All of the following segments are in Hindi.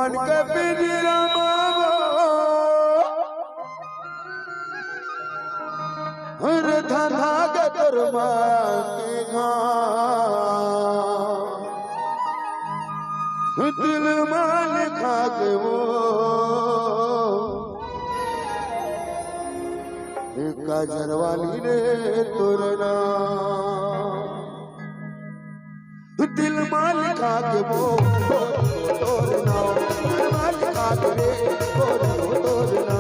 मन के पिंजरा हर धाधा के दरमा के दिल मान खा के वो काजर वाली ने तोरना दिल मान खा के वो तोरना दिल मान खा के रे तोरना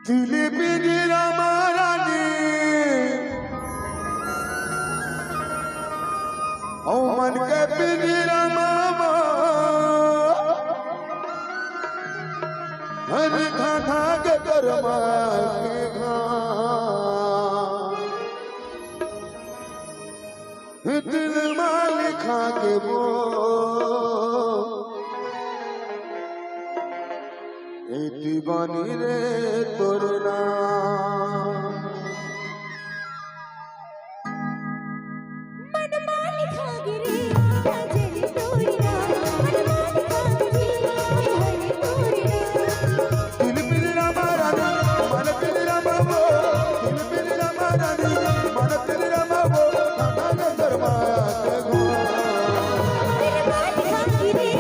दिली पिंजरा महारानी ओ मन के पिंजरा मामा हर धाधा के दरमा के दिल माल खा के वो दीवानी रे तोरना मन मान खा गिरे तेरी तोरना मन मान खा गिरे हरी तोरना दिल पिंजरा महारानी मन पिंजरा बाबो दिल पिंजरा महारानी मन पिंजरा बाबो धागा दरमा के गो दिल मान खा गिरे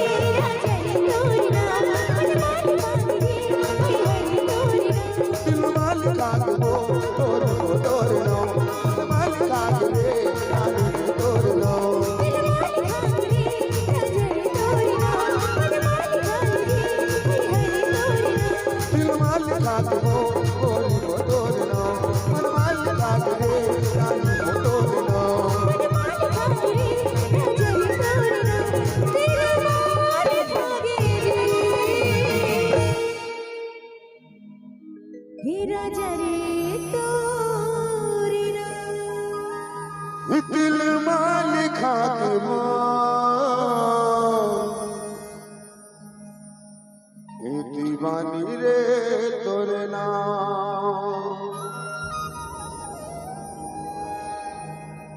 तेरी तोरना मन मान खा दिल माल खा के वो दीवानी रे तोरना।